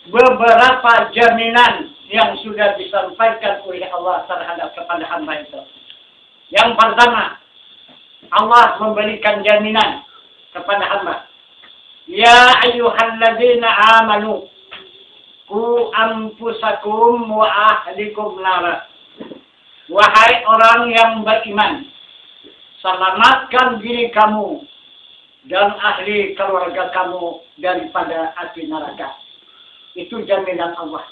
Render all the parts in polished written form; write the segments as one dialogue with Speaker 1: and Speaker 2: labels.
Speaker 1: beberapa jaminan yang sudah disampaikan oleh Allah terhadap kepada hamba itu. Yang pertama, Allah memberikan jaminan kepada hamba. Ya ayyuhalladzina amanu qu anfusakum wa ahlikum nara. Wahai orang yang beriman, selamatkan diri kamu dan ahli keluarga kamu daripada api neraka. Itu jaminan Allah.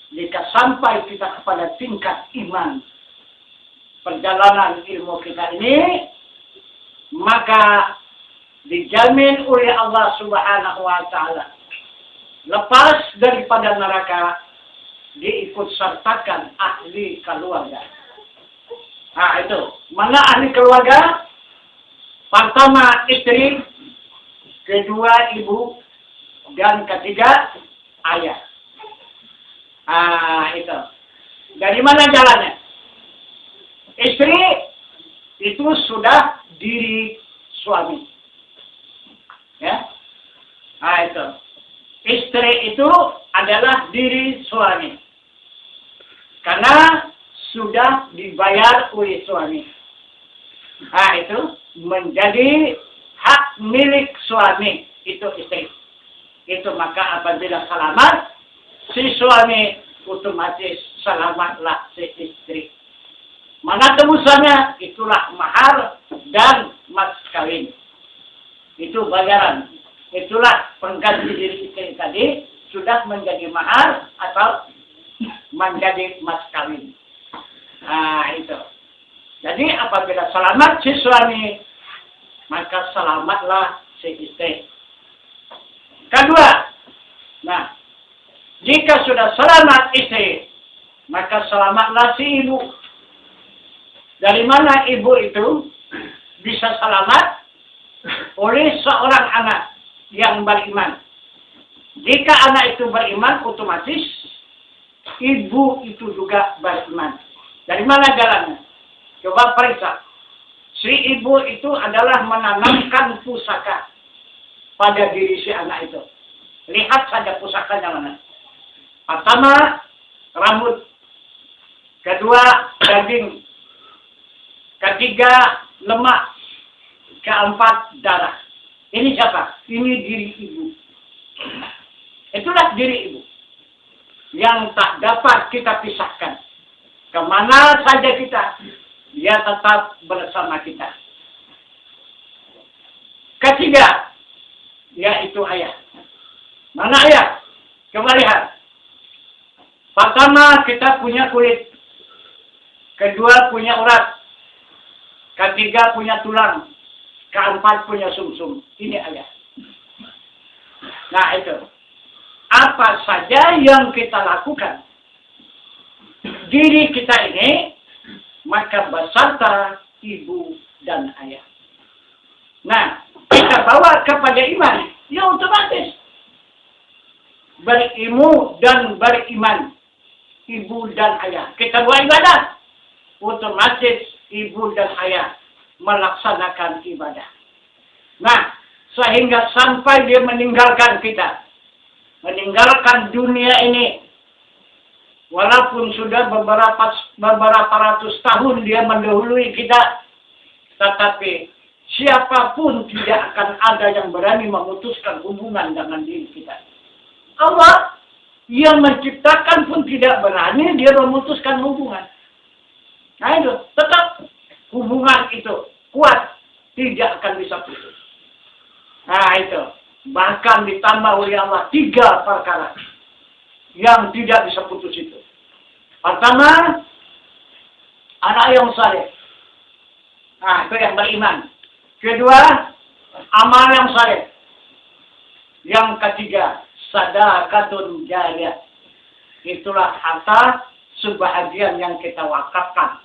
Speaker 1: Jika sampai kita kepada tingkat iman, perjalanan ilmu kita ini, maka dijamin oleh Allah Subhanahu wa Ta'ala. Lepas daripada neraka, diikut sertakan ahli keluarga. Nah itu, mana ahli keluarga? Pertama istri, kedua ibu, dan ketiga ayah. Ah itu. Dari mana jalannya? Istri itu sudah diri suami. Ya. Ah itu. Istri itu adalah diri suami. Karena sudah dibayar oleh suami. Ah itu menjadi hak milik suami, itu istri. Itu maka apabila selamat si suami, otomatis selamatlah si istri. Mana tebusannya? Itulah mahar dan mas kawin. Itu bayaran. Itulah pengganti diri istri tadi sudah menjadi mahar atau menjadi mas kawin. Nah itu. Jadi apabila selamat si suami, maka selamatlah si istri. Kedua, nah, jika sudah selamat istri, maka selamatlah si ibu. Dari mana ibu itu bisa selamat? Oleh seorang anak yang beriman. Jika anak itu beriman, otomatis ibu itu juga beriman. Dari mana jalannya? Coba periksa. Si ibu itu adalah menanamkan pusaka pada diri si anak itu. Lihat saja pusakanya mana. Pertama, rambut. Kedua, daging. Ketiga, lemak. Keempat, darah. Ini siapa? Ini diri ibu. Itulah diri ibu. Yang tak dapat kita pisahkan. Kemana saja kita, dia tetap bersama kita. Ketiga, yaitu ayah. Mana ayah? Coba lihat. Pertama, kita punya kulit. Kedua, punya urat. Ketiga, punya tulang. Keempat, punya sumsum. Ini ayah. Nah, itu. Apa saja yang kita lakukan, diri kita ini, maka beserta ibu dan ayah. Nah, kita bawa kepada iman. Ya otomatis. Berilmu dan beriman. Ibu dan ayah. Kita buat ibadah. Otomatis ibu dan ayah melaksanakan ibadah. Nah, sehingga sampai dia meninggalkan kita. Meninggalkan dunia ini. Walaupun sudah beberapa ratus tahun dia mendahului kita. Tetapi siapapun tidak akan ada yang berani memutuskan hubungan dengan diri kita. Allah yang menciptakan pun tidak berani dia memutuskan hubungan. Nah itu, tetap hubungan itu kuat, tidak akan bisa putus. Nah itu, bahkan ditambah oleh Allah 3 perkara yang tidak bisa putus itu. Pertama, anak yang saleh. Nah, itu yang beriman. Kedua, amal yang saleh. Yang ketiga, sadaqatun jariyah. Itulah harta sebahagian yang kita wakafkan.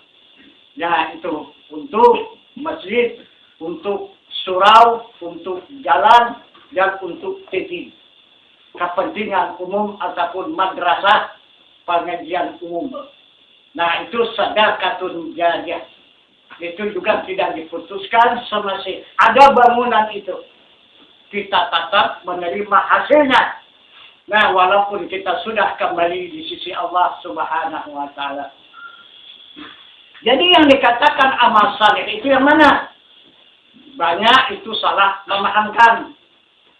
Speaker 1: Ya, itu untuk masjid, untuk surau, untuk jalan, dan untuk TV. Kepentingan umum ataupun madrasah pengajian umum. Nah, itu sadaqatun jariyah. Itu juga tidak diputuskan semasa ada bangunan itu. Kita tetap menerima hasilnya. Nah, walaupun kita sudah kembali di sisi Allah Subhanahu wa Ta'ala. Jadi yang dikatakan amal saleh itu yang mana? Banyak itu salah memahamkan.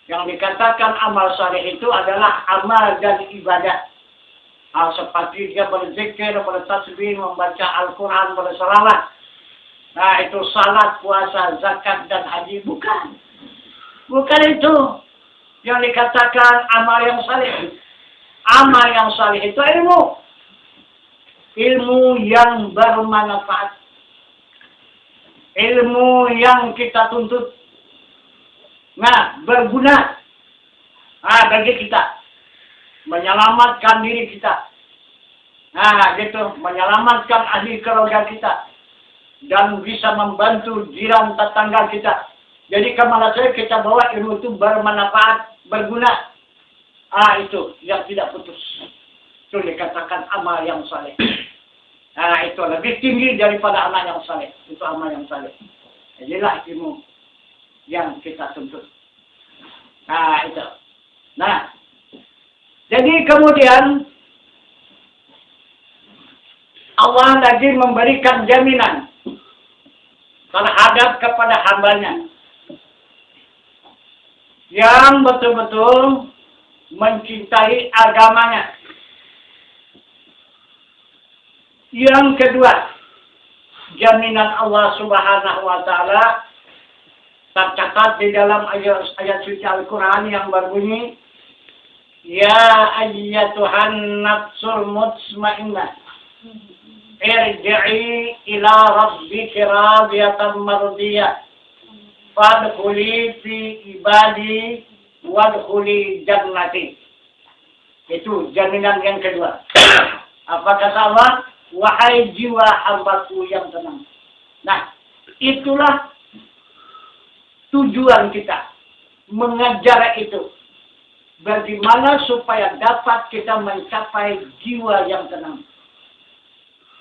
Speaker 1: Yang dikatakan amal saleh itu adalah amal dan ibadah. Seperti dia berzikir, bertasbih, membaca Al-Quran, berselawat. Nah, itu salat, puasa, zakat, dan haji. Bukan. Bukan itu yang dikatakan amal yang saleh. Amal yang saleh itu ilmu. Ilmu yang bermanfaat. Ilmu yang kita tuntut. Nah, berguna. Bagi kita. Menyelamatkan diri kita. Nah, gitu. Menyelamatkan ahli keluarga kita. Dan bisa membantu jiran tetangga kita. Jadi kemana saja kita bawa ilmu itu bermanfaat, berguna. Itu yang tidak putus. Itu dikatakan amal yang saleh. Itu lebih tinggi daripada amal yang saleh. Itu amal yang saleh. Jadilah ilmu yang kita tuntut. Itu. Nah, jadi kemudian Allah lagi memberikan jaminan terhadap kepada hambanya yang betul-betul mencintai agamanya. Yang kedua, jaminan Allah Subhanahu wa Ta'ala tercatat di dalam ayat suci Al-Quran yang berbunyi, Ya ayyatuhan nafsul mutmainnah, irji'i ila rabbiki radiyatan mardiyah, fadkhuli fi ibadi wadkhuli jannati. Itu jaminan yang kedua. Apa kata Allah? Wahai jiwa hambaku yang tenang. Nah, itulah tujuan kita. Mengajar itu. Bagaimana supaya dapat kita mencapai jiwa yang tenang.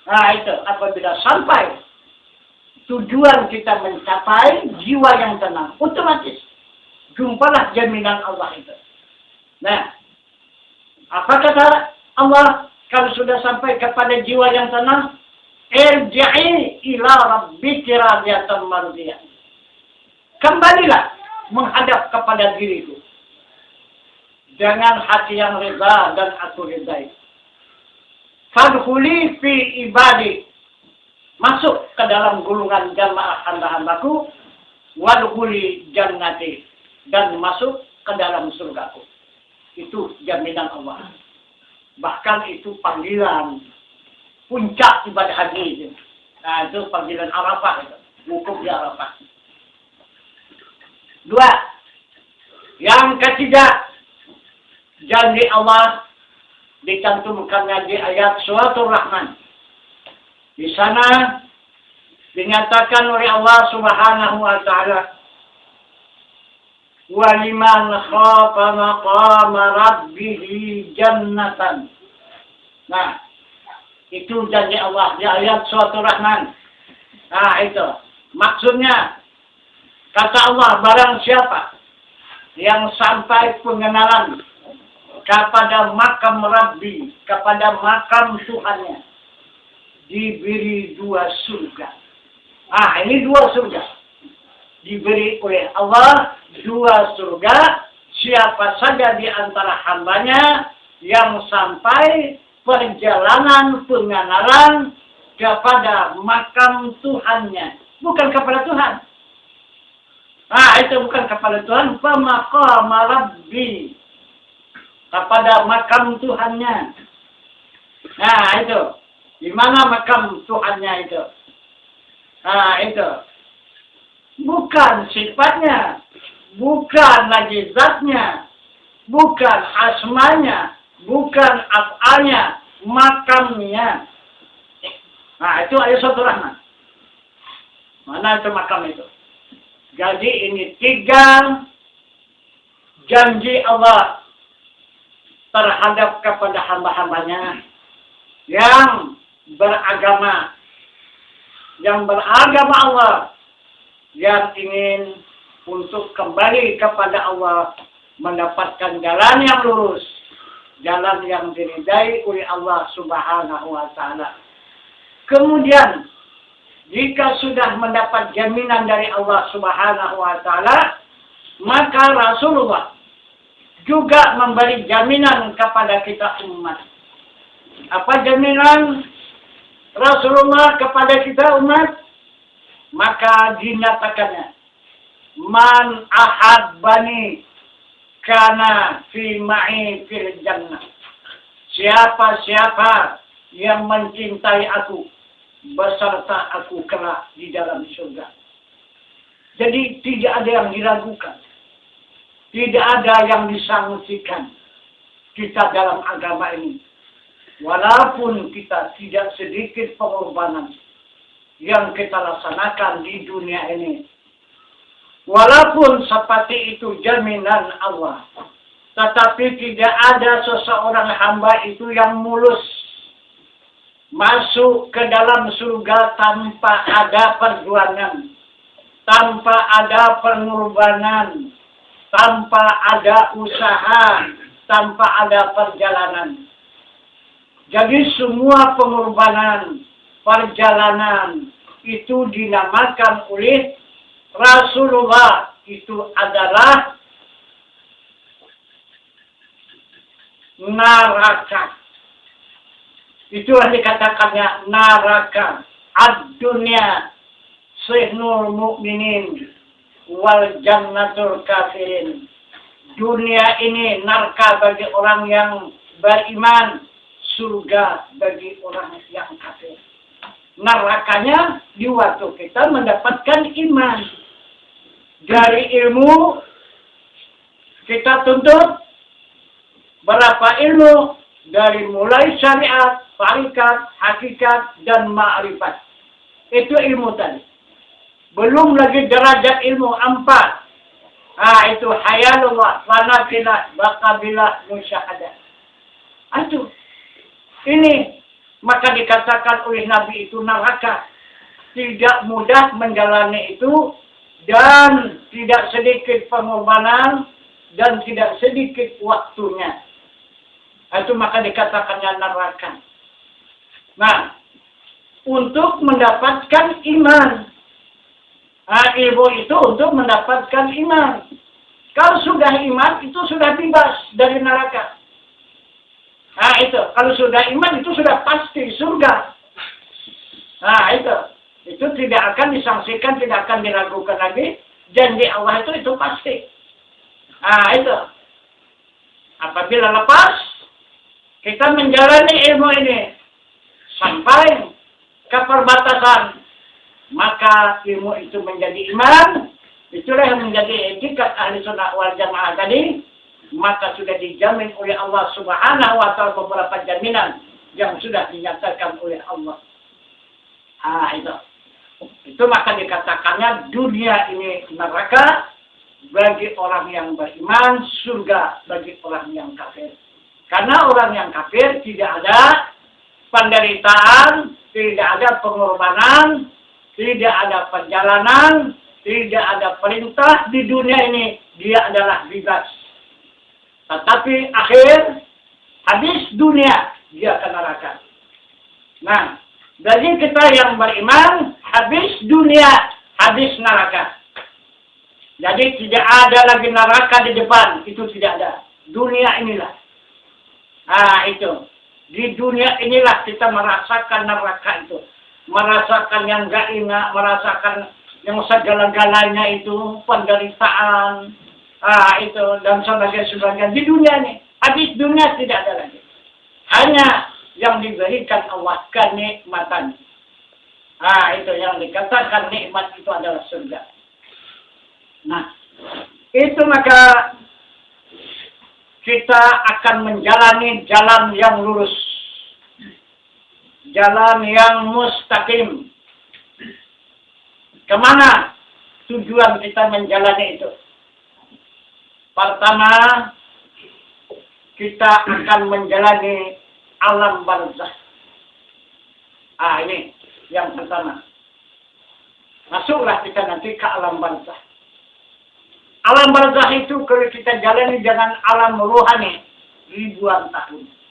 Speaker 1: Nah, itu. Apabila sampai tujuan kita mencapai jiwa yang tenang, otomatis jumpalah jaminan Allah itu. Nah, apa kata Allah kalau sudah sampai kepada jiwa yang tenang? Irji'i ila rabbiki radiyatan mardiyah. Kembalilah menghadap kepada diriku dengan hati yang reza dan aku ridai. Fadkhuli fi ibadi. Masuk ke dalam gulungan jamaah hamba-hambaku. Wadkhuli jannati. Dan masuk ke dalam surgaku. Itu jaminan Allah. Bahkan itu panggilan puncak ibadah haji itu. Nah, itu panggilan Arafah itu. Wukuf di Arafah. Dua. Yang ketiga, janji Allah dicantumkannya di ayat Suratul Rahman. Di sana dinyatakan oleh Allah Subhanahu wa Ta'ala, waliman khafa maqama rabbih jannatan. Nah, itu janji Allah di ayat Suratul Rahman. Nah, itu maksudnya kata Allah, barang siapa yang sampai pengenalan kepada makam Rabbi, kepada makam Tuhannya, diberi dua surga. Ini dua surga. Diberi oleh Allah dua surga. Siapa saja di antara hambanya yang sampai perjalanan pengenalan kepada makam Tuhannya. Bukan kepada Tuhan. Itu bukan kepada Tuhan. Pemaqama Rabbi. Kepada makam Tuhannya. Nah, itu. Di mana makam Tuhannya itu? Nah, itu. Bukan sifatnya. Bukan lagi zatnya. Bukan asmanya. Bukan af'alnya. Makamnya. Nah, itu ayat Suratul Rahman. Mana itu makam itu? Jadi ini tiga janji Allah terhadap kepada hamba-hambanya yang beragama Allah, yang ingin untuk kembali kepada Allah, mendapatkan jalan yang lurus, jalan yang diridai oleh Allah Subhanahu wa Ta'ala. Kemudian, jika sudah mendapat jaminan dari Allah Subhanahu wa Ta'ala, maka Rasulullah juga memberi jaminan kepada kita umat. Apa jaminan Rasulullah kepada kita umat? Maka dinyatakannya, man ahabbani kana fi ma'i fil jannah. Siapa-siapa yang mencintai aku beserta aku kelak di dalam surga. Jadi tidak ada yang diragukan. Tidak ada yang disangsikan kita dalam agama ini. Walaupun kita tidak sedikit pengorbanan yang kita laksanakan di dunia ini. Walaupun seperti itu jaminan Allah, tetapi tidak ada seseorang hamba itu yang mulus masuk ke dalam surga tanpa ada perjuangan, tanpa ada pengorbanan, tanpa ada usaha, tanpa ada perjalanan. Jadi semua pengorbanan, perjalanan itu dinamakan oleh Rasulullah itu adalah neraka. Itu yang dikatakannya neraka. Ad-dunya sijnul mu'minin wal jannatul kafirin. Dunia ini neraka bagi orang yang beriman, surga bagi orang yang kafir. Nerakanya di waktu kita mendapatkan iman. Dari ilmu kita tuntut berapa ilmu? Dari mulai syariat, tarikat, hakikat, dan ma'rifat. Itu ilmu tadi. Belum lagi derajat ilmu 4. Itu hayalullah, fanafilah, bakabilah, musyahadah. Itu. Ini. Maka dikatakan oleh Nabi itu neraka. Tidak mudah menjalani itu. Dan tidak sedikit pengorbanan. Dan tidak sedikit waktunya. Itu maka dikatakannya neraka. Nah, untuk mendapatkan iman. Ilmu itu untuk mendapatkan iman. Kalau sudah iman, itu sudah bebas dari neraka. Itu. Kalau sudah iman, itu sudah pasti surga. Itu. Itu tidak akan disangsikan, tidak akan diragukan lagi. Janji Allah itu pasti. Itu. Apabila lepas, kita menjalani ilmu ini sampai ke perbatasan, maka ilmu itu menjadi iman. Itulah yang menjadi etikat ahli sunnah wal jamaah tadi. Maka sudah dijamin oleh Allah Subhanahu wa Ta'ala beberapa jaminan yang sudah dinyatakan oleh Allah. Itu. Itu maka dikatakannya dunia ini neraka bagi orang yang beriman, surga bagi orang yang kafir. Karena orang yang kafir tidak ada penderitaan, tidak ada pengorbanan, tidak ada perjalanan, tidak ada perintah di dunia ini. Dia adalah bebas. Tetapi akhir, habis dunia, dia akan neraka. Nah, bagi kita yang beriman, habis dunia, habis neraka. Jadi tidak ada lagi neraka di depan, itu tidak ada. Dunia inilah. Itu. Di dunia inilah kita merasakan neraka itu. Merasakan yang gak enak, merasakan yang segala-galanya itu, penderitaan, itu, dan sebagainya. Di dunia ini, habis dunia tidak ada lagi. Hanya yang diberikan Allah kenikmatan. Itu yang dikatakan nikmat itu adalah surga. Nah, itu maka kita akan menjalani jalan yang lurus. Jalan yang mustaqim. Kemana tujuan kita menjalani itu? Pertama, kita akan menjalani alam barzakh. Ini yang pertama. Masuklah kita nanti ke alam barzakh. Alam barzakh itu kalau kita jalani dengan alam rohani, ribuan tahun.